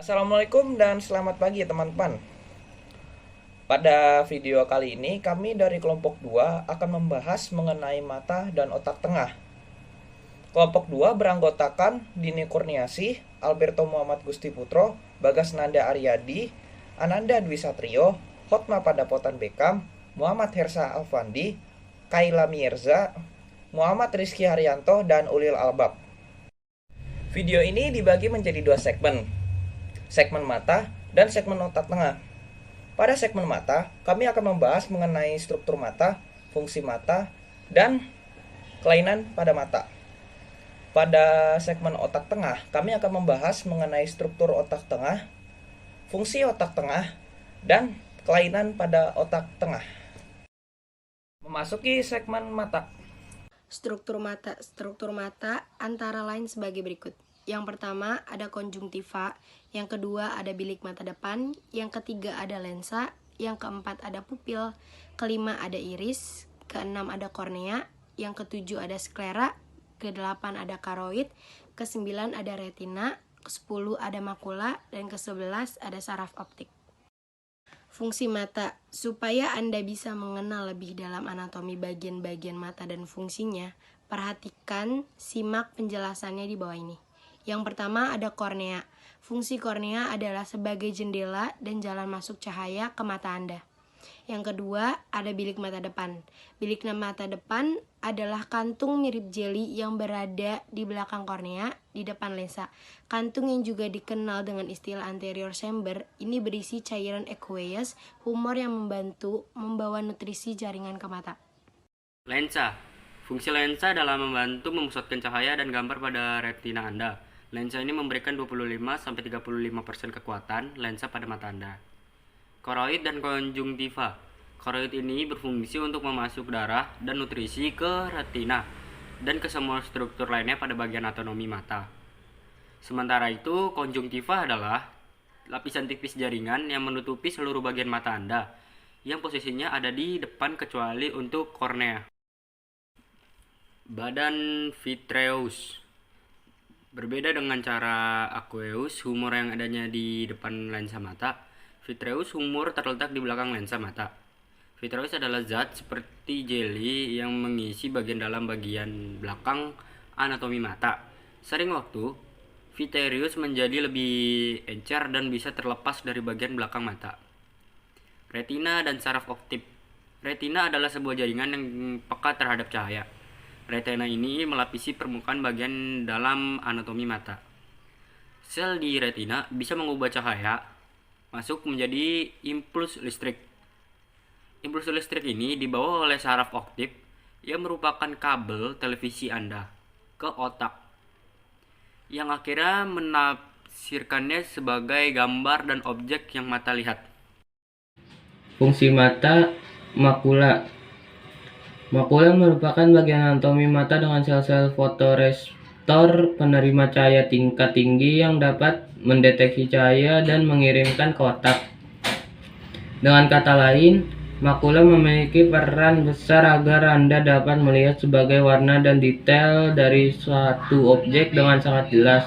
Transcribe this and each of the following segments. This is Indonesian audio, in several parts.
Assalamualaikum dan selamat pagi teman-teman. Pada video kali ini kami dari kelompok 2 akan membahas mengenai mata dan otak tengah. Kelompok 2 beranggotakan Dini Kurniasih, Alberto Muhammad Gusti Putro, Bagas Nanda Aryadi, Ananda Dwi Satrio, Hotma Padapotan Bekam, Muhammad Hersa Alfandi, Kaila Mirza, Muhammad Rizky Haryanto, dan Ulil Albab. Video ini dibagi menjadi dua segmen, segmen mata dan segmen otak tengah. Pada segmen mata, kami akan membahas mengenai struktur mata, fungsi mata, dan kelainan pada mata. Pada segmen otak tengah, kami akan membahas mengenai struktur otak tengah, fungsi otak tengah, dan kelainan pada otak tengah. Memasuki segmen mata. Struktur mata antara lain sebagai berikut. Yang pertama ada konjungtiva, yang kedua ada bilik mata depan, yang ketiga ada lensa, yang keempat ada pupil, kelima ada iris, keenam ada kornea, yang ketujuh ada sklera, kedelapan ada karoid, kesembilan ada retina, kesepuluh ada makula, dan kesebelas ada saraf optik. Fungsi mata. Supaya Anda bisa mengenal lebih dalam anatomi bagian-bagian mata dan fungsinya, perhatikan, simak penjelasannya di bawah ini. Yang pertama ada kornea. Fungsi kornea adalah sebagai jendela dan jalan masuk cahaya ke mata Anda. Yang kedua ada bilik mata depan. Bilik mata depan adalah kantung mirip jeli yang berada di belakang kornea di depan lensa. Kantung yang juga dikenal dengan istilah anterior chamber ini berisi cairan aqueous humor yang membantu membawa nutrisi jaringan ke mata. Lensa. Fungsi lensa adalah membantu memusatkan cahaya dan gambar pada retina Anda. Lensa ini memberikan 25-35% kekuatan lensa pada mata Anda. Koroid dan konjungtiva. Koroid ini berfungsi untuk memasuk darah dan nutrisi ke retina dan ke semua struktur lainnya pada bagian anatomi mata. Sementara itu, konjungtiva adalah lapisan tipis jaringan yang menutupi seluruh bagian mata Anda, yang posisinya ada di depan kecuali untuk kornea. Badan vitreous. Berbeda dengan cara aqueous, humor yang adanya di depan lensa mata, vitreous humor terletak di belakang lensa mata. Vitreous adalah zat seperti jeli yang mengisi bagian dalam bagian belakang anatomi mata. Sering waktu, vitreous menjadi lebih encer dan bisa terlepas dari bagian belakang mata. Retina dan saraf optik. Retina adalah sebuah jaringan yang peka terhadap cahaya. Retina ini melapisi permukaan bagian dalam anatomi mata. Sel di retina bisa mengubah cahaya masuk menjadi impuls listrik. Impuls listrik ini dibawa oleh saraf optik yang merupakan kabel televisi Anda ke otak, yang akhirnya menafsirkannya sebagai gambar dan objek yang mata lihat. Fungsi mata, makula. Makula merupakan bagian anatomi mata dengan sel-sel fotoreseptor penerima cahaya tingkat tinggi yang dapat mendeteksi cahaya dan mengirimkan ke otak. Dengan kata lain, makula memiliki peran besar agar Anda dapat melihat sebagai warna dan detail dari suatu objek dengan sangat jelas.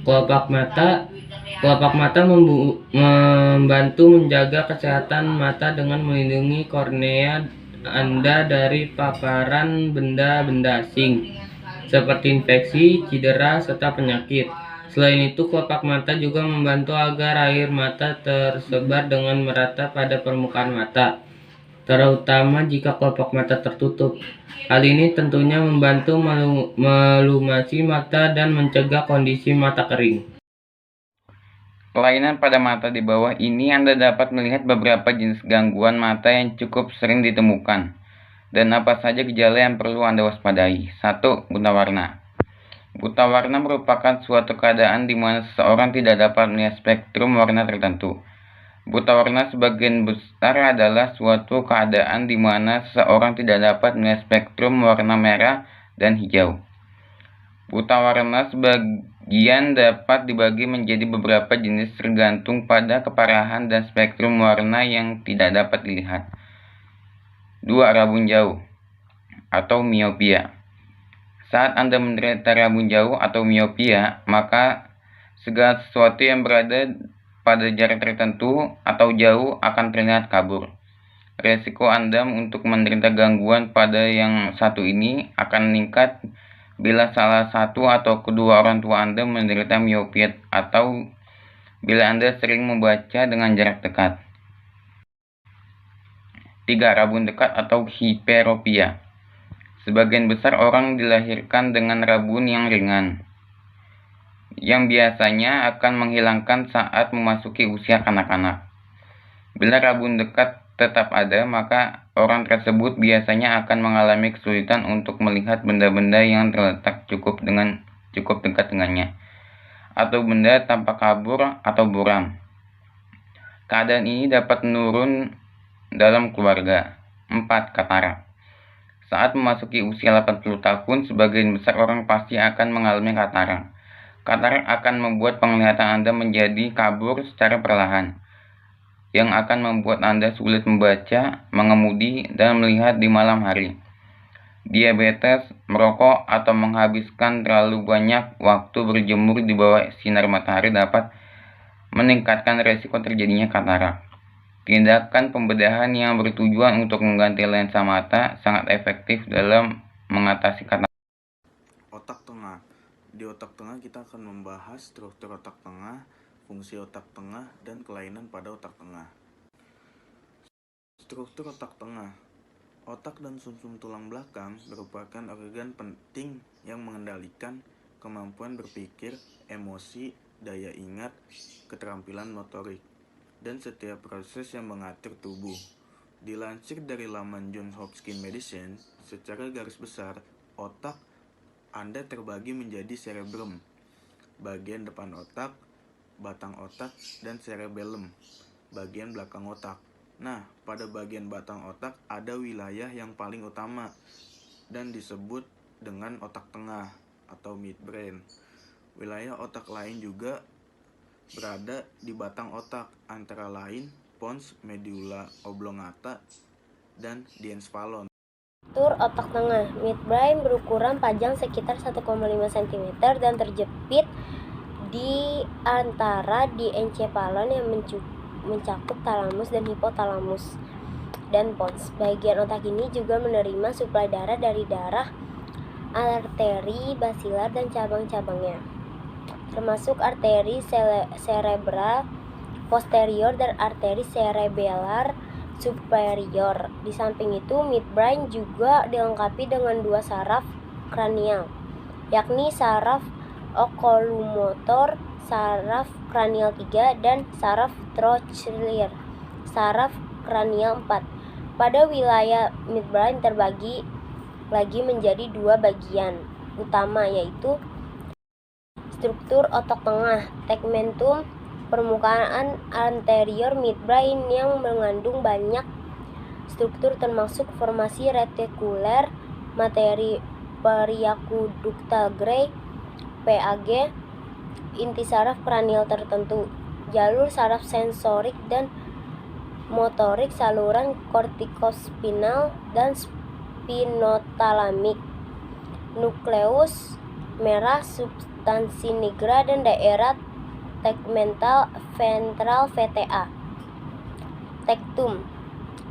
Kelopak mata membantu menjaga kesehatan mata dengan melindungi kornea Anda dari paparan benda-benda asing seperti infeksi, cedera, serta penyakit. Selain itu, kelopak mata juga membantu agar air mata tersebar dengan merata pada permukaan mata, terutama jika kelopak mata tertutup. Hal ini tentunya membantu melumasi mata dan mencegah kondisi mata kering. Kelainan pada mata di bawah ini Anda dapat melihat beberapa jenis gangguan mata yang cukup sering ditemukan. Dan apa saja gejala yang perlu Anda waspadai. 1. Buta warna. Buta warna merupakan suatu keadaan di mana seseorang tidak dapat melihat spektrum warna tertentu. Buta warna sebagian besar adalah suatu keadaan di mana seseorang tidak dapat melihat spektrum warna merah dan hijau. Buta warna sebagian dapat dibagi menjadi beberapa jenis tergantung pada keparahan dan spektrum warna yang tidak dapat dilihat. 2. Rabun jauh atau miopia. Saat Anda menderita rabun jauh atau miopia, maka Segala sesuatu yang berada pada jarak tertentu atau jauh akan terlihat kabur. Resiko Anda untuk menderita gangguan pada yang satu ini akan meningkat bila salah satu atau kedua orang tua Anda menderita miopia atau bila Anda sering membaca dengan jarak dekat. 3. Rabun dekat atau hiperopia. Sebagian besar orang dilahirkan dengan rabun yang ringan, yang biasanya akan menghilangkan saat memasuki usia kanak-kanak. Bila rabun dekat tetap ada, maka orang tersebut biasanya akan mengalami kesulitan untuk melihat benda-benda yang terletak cukup dekat dengannya, atau benda tampak kabur atau buram. Keadaan ini dapat menurun dalam keluarga. 4. Katarak. Saat memasuki usia 80 tahun, sebagian besar orang pasti akan mengalami katarak. Katarak akan membuat penglihatan Anda menjadi kabur secara perlahan, yang akan membuat Anda sulit membaca, mengemudi, dan melihat di malam hari. Diabetes, merokok, atau menghabiskan terlalu banyak waktu berjemur di bawah sinar matahari dapat meningkatkan risiko terjadinya katarak. Tindakan pembedahan yang bertujuan untuk mengganti lensa mata sangat efektif dalam mengatasi katarak. Otak tengah. Di otak tengah kita akan membahas struktur otak tengah, fungsi otak tengah, dan kelainan pada otak tengah. Struktur otak tengah. Otak dan sumsum tulang belakang merupakan organ penting yang mengendalikan kemampuan berpikir, emosi, daya ingat, keterampilan motorik, dan setiap proses yang mengatur tubuh. Dilansir dari laman Johns Hopkins Medicine, secara garis besar, otak Anda terbagi menjadi cerebrum, bagian depan otak, batang otak, dan cerebellum, bagian belakang otak. Nah, pada bagian batang otak ada wilayah yang paling utama dan disebut dengan otak tengah atau midbrain. Wilayah otak lain juga berada di batang otak, antara lain pons medulla oblongata dan diencephalon. Struktur otak tengah midbrain berukuran panjang sekitar 1,5 cm dan terjepit di antara diencephalon yang mencakup talamus dan hipotalamus dan pons. Bagian otak ini juga menerima suplai darah dari darah, arteri basilar dan cabang-cabangnya, termasuk arteri cerebral posterior dan arteri cerebellar superior. Di samping itu, midbrain juga dilengkapi dengan 2 saraf kranial, yakni saraf oculomotor, saraf kranial 3, dan saraf trochlear, saraf kranial 4. Pada wilayah midbrain terbagi lagi menjadi 2 bagian utama, yaitu struktur otak tengah, tegmentum, permukaan anterior midbrain yang mengandung banyak struktur termasuk formasi retikuler, materi periaqueductal gray, PAG, inti saraf kranial tertentu, jalur saraf sensorik dan motorik, saluran kortikospinal dan spinotalamik, nukleus merah, substansi nigra, dan daerah tegmental ventral VTA. Tektum,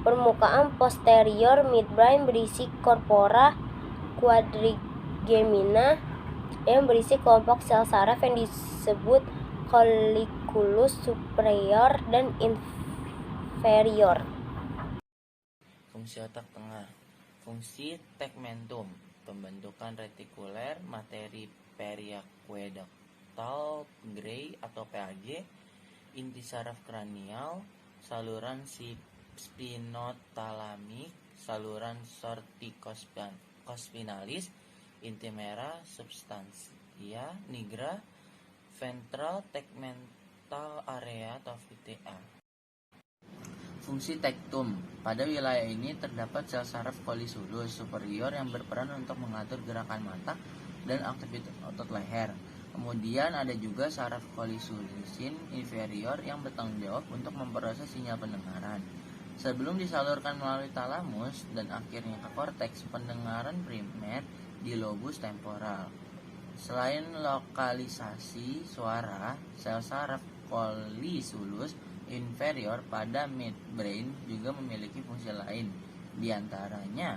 permukaan posterior midbrain berisi corpora quadrigemina yang berisi kelompok sel saraf yang disebut colliculus superior dan inferior. Fungsi otak tengah. Fungsi tegmentum, pembentukan retikuler, materi periaqueductal gray atau PAG, inti saraf kranial, saluran spinotalamik, saluran corticospinalis, inti merah, substansia nigra, ventral tegmental area atau VTA. Fungsi tektum. Pada wilayah ini terdapat sel saraf colliculus superior yang berperan untuk mengatur gerakan mata dan aktivitas otot leher. Kemudian ada juga saraf colliculus inferior yang bertanggung jawab untuk memproses sinyal pendengaran sebelum disalurkan melalui talamus dan akhirnya ke korteks pendengaran primer di lobus temporal. Selain lokalisasi suara, sel saraf colliculus inferior pada midbrain juga memiliki fungsi lain. Di antaranya,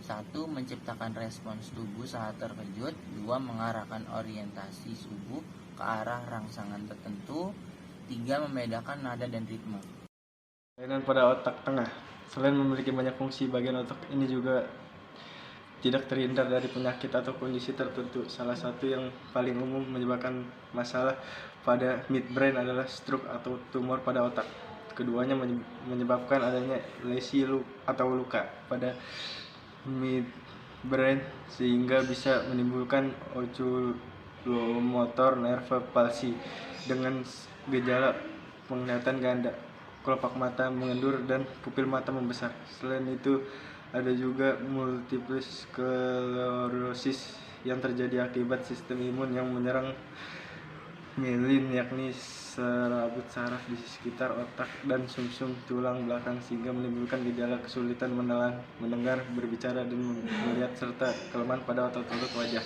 1. Menciptakan respons tubuh saat terkejut. 2. Mengarahkan orientasi tubuh ke arah rangsangan tertentu. 3. Membedakan nada dan ritme. Kelainan pada otak tengah. Selain memiliki banyak fungsi, bagian otak ini juga tidak terhindar dari penyakit atau kondisi tertentu. Salah satu yang paling umum menyebabkan masalah pada midbrain adalah stroke atau tumor pada otak. Keduanya menyebabkan adanya lesi atau luka pada midbrain sehingga bisa menimbulkan oculomotor nerve palsy dengan gejala penglihatan ganda, kelopak mata mengendur, dan pupil mata membesar. Selain itu, ada juga multiple sclerosis yang terjadi akibat sistem imun yang menyerang myelin, yakni serabut saraf di sekitar otak dan sumsum tulang belakang, sehingga menimbulkan gejala kesulitan menelan, mendengar, berbicara, dan melihat, serta kelemahan pada otot-otot wajah.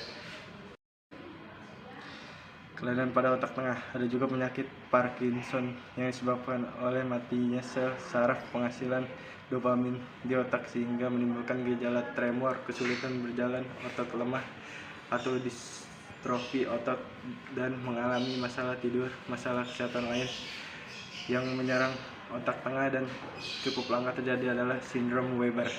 Kelainan pada otak tengah. Ada juga penyakit Parkinson yang disebabkan oleh matinya sel saraf penghasilan dopamin di otak, sehingga menimbulkan gejala tremor, kesulitan berjalan, otot lemah atau distrofi otot, dan mengalami masalah tidur. Masalah kesehatan lain yang menyerang otak tengah dan cukup langka terjadi adalah sindrom Weber.